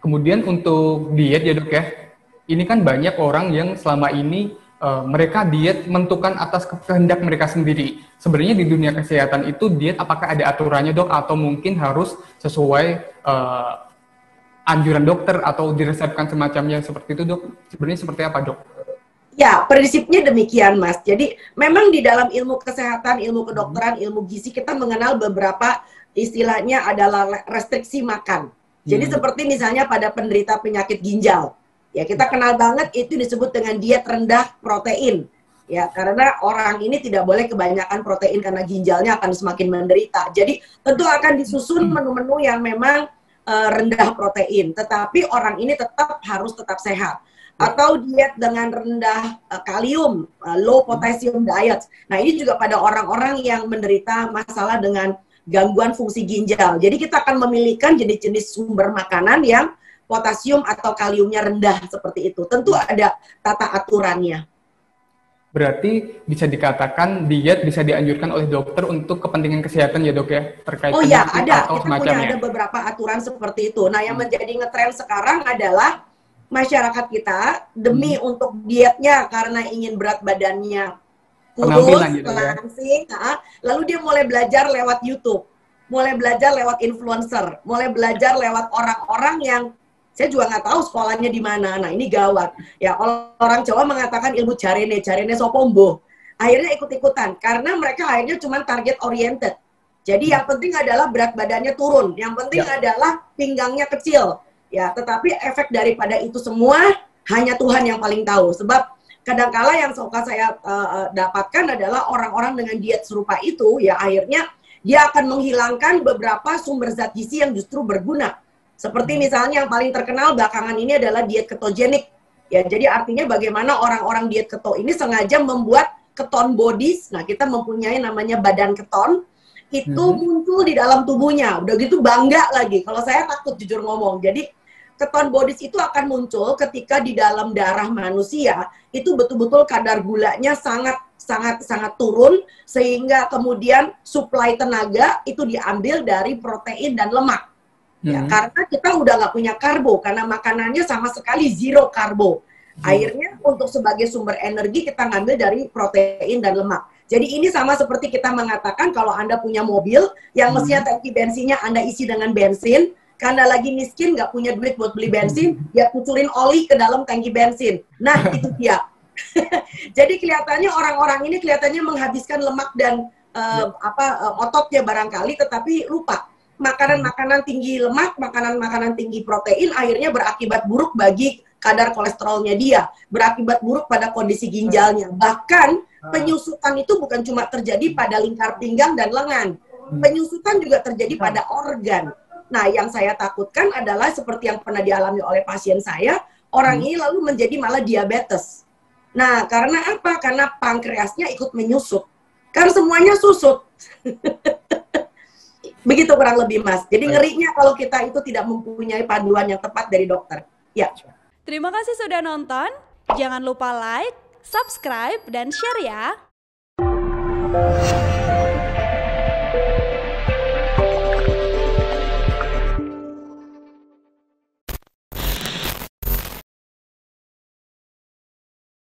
Kemudian untuk diet ya dok ya, ini kan banyak orang yang selama ini mereka diet menentukan atas kehendak mereka sendiri. Sebenarnya di dunia kesehatan itu diet apakah ada aturannya dok, atau mungkin harus sesuai anjuran dokter atau diresepkan semacamnya seperti itu dok? Sebenarnya seperti apa dok? Ya, prinsipnya demikian, Mas. Jadi, memang di dalam ilmu kesehatan, ilmu kedokteran, ilmu gizi, kita mengenal beberapa istilahnya adalah restriksi makan. Jadi, seperti misalnya pada penderita penyakit ginjal. Ya, kita kenal banget itu disebut dengan diet rendah protein. Ya, karena orang ini tidak boleh kebanyakan protein karena ginjalnya akan semakin menderita. Jadi, tentu akan disusun menu-menu yang memang rendah protein. Tetapi orang ini harus tetap sehat. Atau diet dengan rendah kalium, low potassium diet. Nah, ini juga pada orang-orang yang menderita masalah dengan gangguan fungsi ginjal. Jadi kita akan memilihkan jenis-jenis sumber makanan yang potasium atau kaliumnya rendah seperti itu. Tentu ada tata aturannya. Berarti bisa dikatakan diet bisa dianjurkan oleh dokter untuk kepentingan kesehatan ya dok ya? Terkait Oh ya, penyakit ada. atau Kita semacamnya. punya ada beberapa aturan seperti itu. Nah, yang menjadi ngetren sekarang adalah masyarakat kita demi untuk dietnya karena ingin berat badannya kurus, Gitu ya? langsing, lalu dia mulai belajar lewat YouTube, mulai belajar lewat influencer, mulai belajar lewat orang-orang yang saya juga nggak tahu sekolahnya di mana. Nah, ini gawat. Ya, kalau orang Jawa mengatakan ilmu jarene sopombo. Akhirnya ikut-ikutan karena mereka akhirnya cuma target oriented. Jadi yang penting adalah berat badannya turun, yang penting adalah pinggangnya kecil. Ya, tetapi efek daripada itu semua hanya Tuhan yang paling tahu. Sebab kadangkala yang suka saya dapatkan adalah orang-orang dengan diet serupa itu, ya akhirnya dia akan menghilangkan beberapa sumber zat gizi yang justru berguna. Seperti misalnya yang paling terkenal belakangan ini adalah diet ketogenik. Ya, jadi artinya bagaimana orang-orang diet keto ini sengaja membuat keton bodies. Nah, kita mempunyai namanya badan keton. Itu muncul di dalam tubuhnya. Udah gitu bangga lagi. Kalau saya takut jujur ngomong. Jadi keton bodies itu akan muncul ketika di dalam darah manusia itu betul-betul kadar gulanya sangat turun, sehingga kemudian suplai tenaga itu diambil dari protein dan lemak. Ya, karena kita udah nggak punya karbo, karena makanannya sama sekali zero karbo. Akhirnya untuk sebagai sumber energi kita ngambil dari protein dan lemak. Jadi ini sama seperti kita mengatakan kalau Anda punya mobil yang mestinya tangki bensinnya Anda isi dengan bensin, karena lagi miskin, nggak punya duit buat beli bensin, dia kucurin oli ke dalam tangki bensin. Nah, itu dia. Jadi kelihatannya orang-orang ini kelihatannya menghabiskan lemak dan ototnya barangkali, tetapi lupa. Makanan-makanan tinggi lemak, makanan-makanan tinggi protein, akhirnya berakibat buruk bagi kadar kolesterolnya dia. Berakibat buruk pada kondisi ginjalnya. Bahkan penyusutan itu bukan cuma terjadi pada lingkar pinggang dan lengan. Penyusutan juga terjadi pada organ. Nah, yang saya takutkan adalah seperti yang pernah dialami oleh pasien saya, orang ini lalu menjadi malah diabetes. Nah, karena apa? Karena pankreasnya ikut menyusut. Kan semuanya susut. Begitu kurang lebih, Mas. Jadi ngerinya kalau kita itu tidak mempunyai panduan yang tepat dari dokter. Ya. Terima kasih sudah nonton. Jangan lupa like, subscribe, dan share ya.